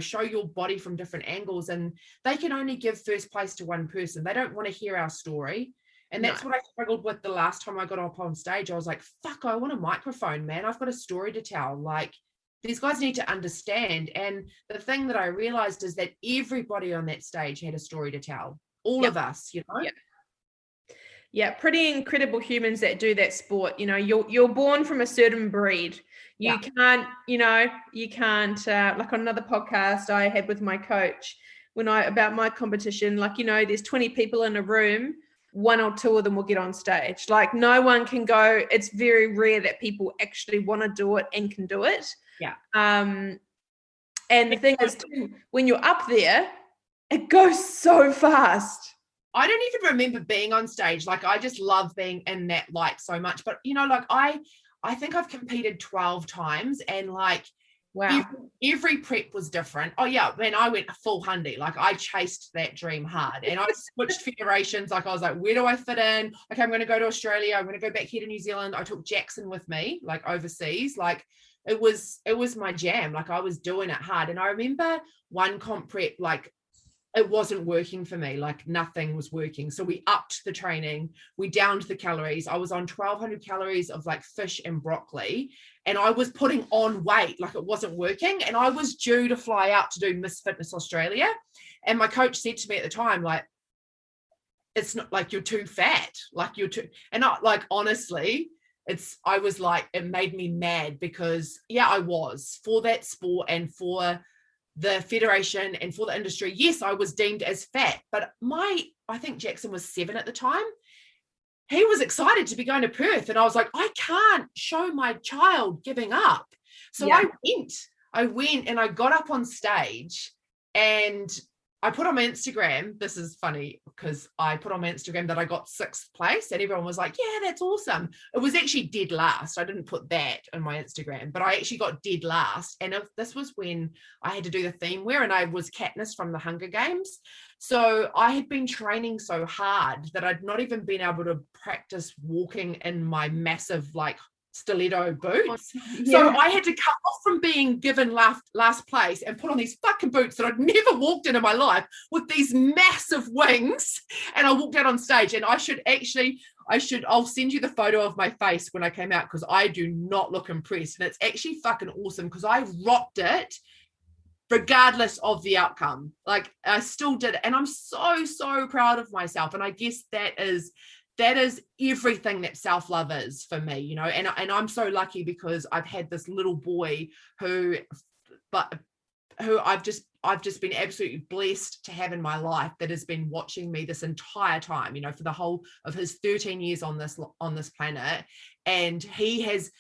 show your body from different angles. And they can only give first place to one person. They don't want to hear our story. And that's what I struggled with the last time I got up on stage. I was like, fuck, I want a microphone, man. I've got a story to tell. Like, these guys need to understand. And the thing that I realized is that everybody on that stage had a story to tell. All of us, Yeah, pretty incredible humans that do that sport. You're born from a certain breed. You can't, like on another podcast I had with my coach about my competition, like, there's 20 people in a room, one or two of them will get on stage. Like, no one can go. It's very rare that people actually want to do it and can do it. Yeah. And the thing is, too, when you're up there, it goes so fast. I don't even remember being on stage. Like, I just love being in that light so much. But, like, I think I've competed 12 times and, like, wow, every prep was different. Oh, yeah, man, I went full hundy. Like, I chased that dream hard. And I switched federations. Like, I was like, where do I fit in? Okay, I'm going to go to Australia. I'm going to go back here to New Zealand. I took Jackson with me, like, overseas. Like, it was my jam. Like, I was doing it hard. And I remember one comp prep, like, it wasn't working for me. Like, nothing was working. So we upped the training. We downed the calories. I was on 1,200 calories of, like, fish and broccoli. And I was putting on weight. Like, it wasn't working. And I was due to fly out to do Miss Fitness Australia. And my coach said to me at the time, like, it's not like you're too fat. Like, you're too, and I, like, honestly, I was like, it made me mad because, yeah, I was for that sport and for the federation and for the industry. Yes, I was deemed as fat, but I think Jackson was 7 at the time. He was excited to be going to Perth. And I was like, I can't show my child giving up. So I went and I got up on stage and I put on my Instagram. This is funny because I put on my Instagram that I got 6th place and everyone was like, yeah, that's awesome. It was actually dead last. I didn't put that on my Instagram, but I actually got dead last. And this was when I had to do the theme wear and I was Katniss from the Hunger Games. So I had been training so hard that I'd not even been able to practice walking in my massive, like, stiletto boots. Yeah. So I had to cut off from being given last place and put on these fucking boots that I'd never walked in my life with these massive wings. And I walked out on stage and I'll send you the photo of my face when I came out because I do not look impressed. And it's actually fucking awesome because I rocked it regardless of the outcome. Like, I still did it. And I'm so, so proud of myself. And I guess that is everything that self-love is for me, and I'm so lucky because I've had this little boy who I've just been absolutely blessed to have in my life that has been watching me this entire time, for the whole of his 13 years on this planet. And he has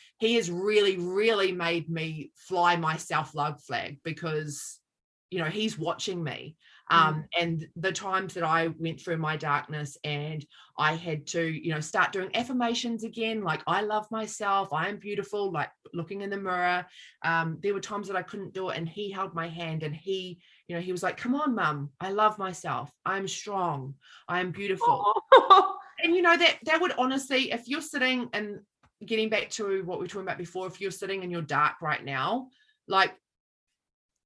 really, really made me fly my self-love flag because, he's watching me. And the times that I went through my darkness and I had to, start doing affirmations again, like, I love myself, I am beautiful, like looking in the mirror. There were times that I couldn't do it and he held my hand and he was like, come on, mum, I love myself. I'm strong. I am beautiful. And, that would honestly, if you're sitting and getting back to what we were talking about before, if you're sitting in your dark right now, like,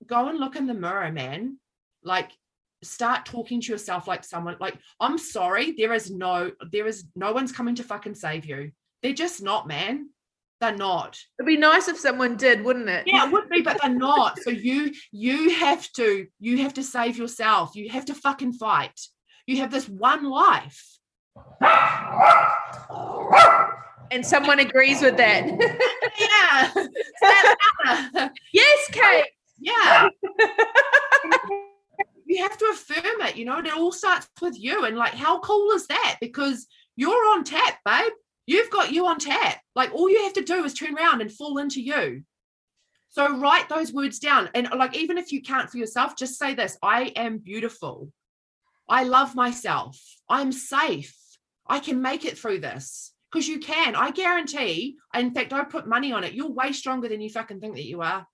go and look in the mirror, man. Like, start talking to yourself like someone, like, I'm sorry, there is no one's coming to fucking save you. They're just not, man. They're not. It'd be nice if someone did, wouldn't it? Yeah, it would be, but they're not. So you have to save yourself. You have to fucking fight. You have this one life. And someone agrees with that. Yeah. Yes, Kate. Yeah. You have to affirm affirm it, it all starts with you. And like, how cool is that? Because you're on tap, babe. You've got you on tap. Like, all you have to do is turn around and fall into you. So write those words down. And like, even if you can't for yourself, just say this: I am beautiful. I love myself. I'm safe. I can make it through this. Because you can. I guarantee, in fact, I put money on it, you're way stronger than you fucking think that you are.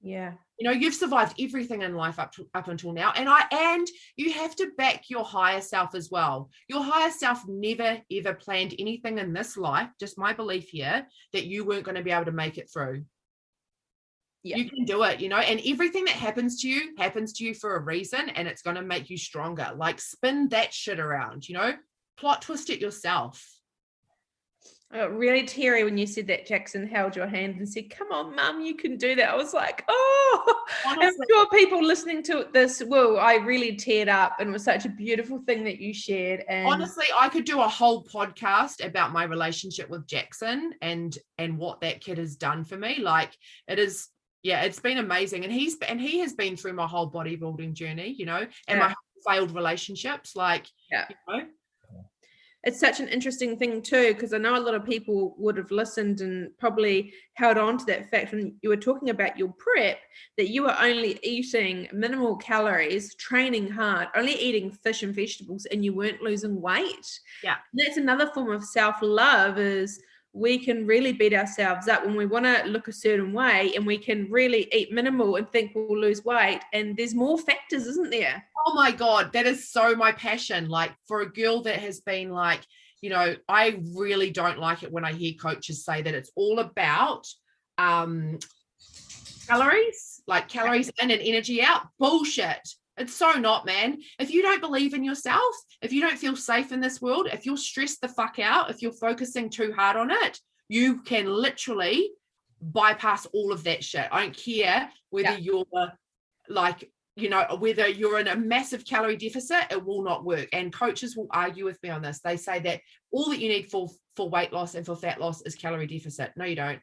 Yeah. You've survived everything in life up until now. And you have to back your higher self as well. Your higher self never, ever planned anything in this life, just my belief here, that you weren't going to be able to make it through. Yeah. You can do it, and everything that happens to you for a reason, and it's going to make you stronger. Like, spin that shit around, plot twist it yourself. I got really teary when you said that. Jackson held your hand and said, come on, Mum, you can do that. I was like, oh, honestly, I'm sure people listening to this will. I really teared up, and it was such a beautiful thing that you shared. And honestly, I could do a whole podcast about my relationship with Jackson and what that kid has done for me. Like, it is, yeah, it's been amazing. And he has been through my whole bodybuilding journey, and my failed relationships. Like, It's such an interesting thing too, because I know a lot of people would have listened and probably held on to that fact when you were talking about your prep, that you were only eating minimal calories, training hard, only eating fish and vegetables, and you weren't losing weight. Yeah. And that's another form of self-love, is we can really beat ourselves up when we want to look a certain way, and we can really eat minimal and think we'll lose weight. And there's more factors, isn't there? Oh my God, that is so my passion. Like, for a girl that has been like, I really don't like it when I hear coaches say that it's all about calories, like calories in and energy out. Bullshit. It's so not, man. If you don't believe in yourself, if you don't feel safe in this world, if you're stressed the fuck out, if you're focusing too hard on it, you can literally bypass all of that shit. I don't care whether you're like, whether you're in a massive calorie deficit, it will not work. And coaches will argue with me on this. They say that all that you need for weight loss and for fat loss is calorie deficit. No, you don't.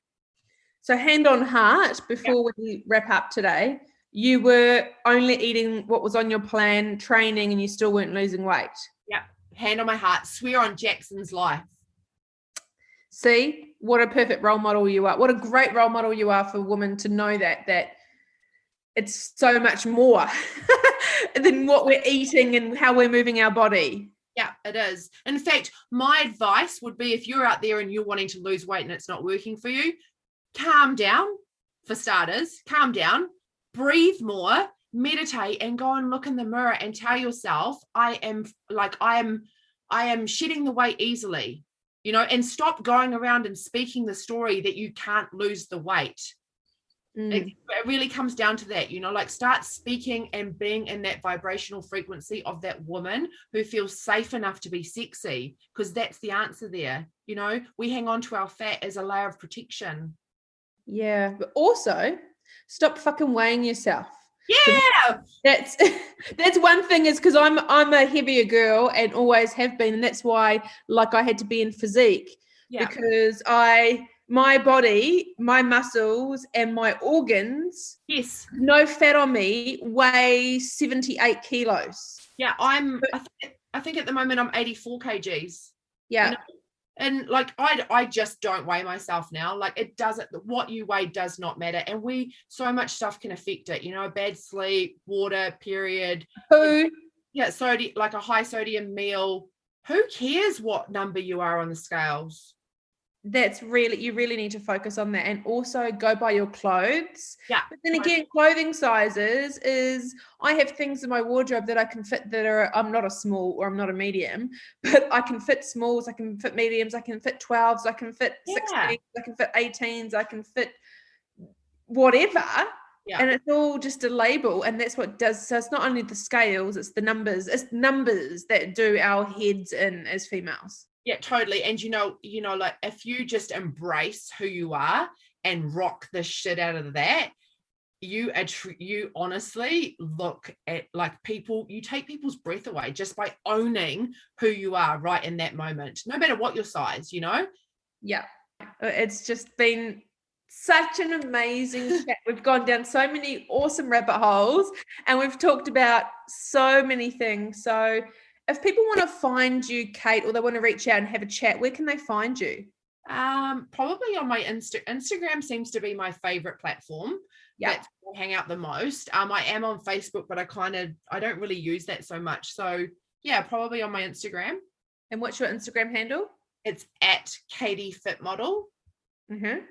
So, hand on heart, before we wrap up today, you were only eating what was on your plan, training, and you still weren't losing weight. Yeah. Hand on my heart. Swear on Jackson's life. See, what a perfect role model you are. What a great role model you are for women to know that it's so much more than what we're eating and how we're moving our body. Yeah, it is. In fact, my advice would be, if you're out there and you're wanting to lose weight and it's not working for you, calm down. For starters, calm down, breathe more, meditate, and go and look in the mirror and tell yourself, I am shedding the weight easily, and stop going around and speaking the story that you can't lose the weight. It really comes down to that, like, start speaking and being in that vibrational frequency of that woman who feels safe enough to be sexy, because that's the answer there. We hang on to our fat as a layer of protection. Yeah, but also stop fucking weighing yourself. Yeah, that's one thing, is because I'm a heavier girl and always have been, and that's why, like, I had to be in physique, because my body, my muscles, and my organs, no fat on me, weigh 78 kilos. Yeah, I think at the moment I'm 84 kgs. Yeah. And like, I just don't weigh myself now. Like, it doesn't, what you weigh does not matter. And so much stuff can affect it, bad sleep, water, period. Food. Yeah, sodium, like a high sodium meal. Who cares what number you are on the scales? You really need to focus on that, and also go by your clothes. Yeah. But then again, clothing sizes is, I have things in my wardrobe that I can fit that are, I'm not a small or I'm not a medium, but I can fit smalls, I can fit mediums, I can fit 12s, I can fit 16s, I can fit 18s, I can fit whatever. Yeah. And it's all just a label, and that's what does. So it's not only the scales, it's the numbers. It's numbers that do our heads in as females. Yeah, totally. And like, if you just embrace who you are and rock the shit out of that, you honestly look at, like, people, you take people's breath away just by owning who you are right in that moment, no matter what your size, Yeah. It's just been such an amazing chat. We've gone down so many awesome rabbit holes and we've talked about so many things. So if people want to find you, Kate, or they want to reach out and have a chat, where can they find you? Probably on my Instagram seems to be my favorite platform. Yeah. That's where I hang out the most. I am on Facebook, but I don't really use that so much. So yeah, probably on my Instagram. And what's your Instagram handle? It's at Katie Fit Model. Mm-hmm.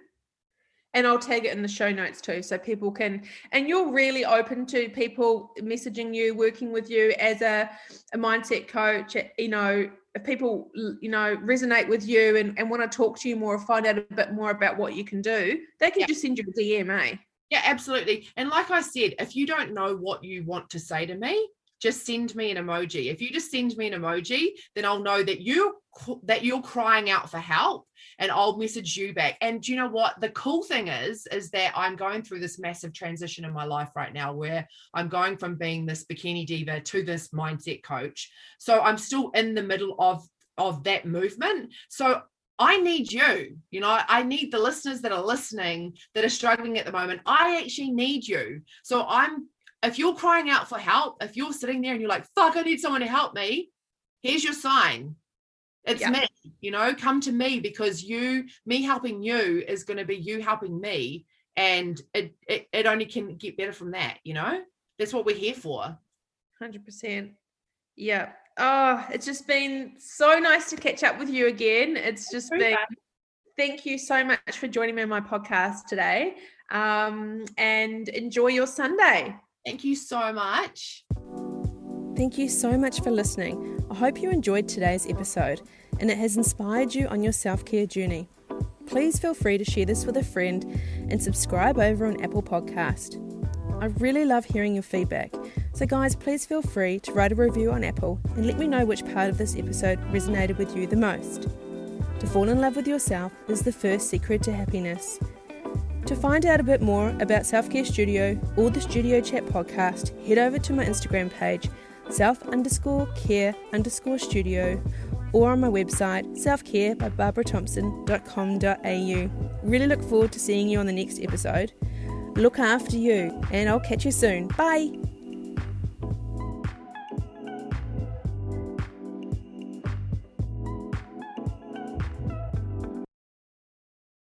And I'll tag it in the show notes too, so people can, and you're really open to people messaging you, working with you as a mindset coach, you know, if people, you know, resonate with you and want to talk to you more or find out a bit more about what you can do, they can just send you a DM, eh? Yeah, absolutely. And like I said, if you don't know what you want to say to me, just send me an emoji. If you just send me an emoji, then I'll know that you're crying out for help, and I'll message you back. And do you know what? The cool thing is that I'm going through this massive transition in my life right now where I'm going from being this bikini diva to this mindset coach. So I'm still in the middle of that movement. So I need you, you know, I need the listeners that are listening that are struggling at the moment. I actually need you. So if you're crying out for help, if you're sitting there and you're like, fuck, I need someone to help me, here's your sign. It's me, you know, come to me, because me helping you is going to be you helping me. And it only can get better from that, you know, that's what we're here for. 100%. Yeah. Oh, it's just been so nice to catch up with you again. It's just been, thank you so much for joining me on my podcast today. And enjoy your Sunday. Thank you so much. Thank you so much for listening. I hope you enjoyed today's episode and it has inspired you on your self-care journey. Please feel free to share this with a friend and subscribe over on Apple Podcast. I really love hearing your feedback. So guys, please feel free to write a review on Apple and let me know which part of this episode resonated with you the most. To fall in love with yourself is the first secret to happiness. To find out a bit more about Self-Care Studio or the Studio Chat podcast, head over to my Instagram page, self_care_studio, or on my website, selfcarebybarbarathomson.com.au. Really look forward to seeing you on the next episode. Look after you, and I'll catch you soon. Bye!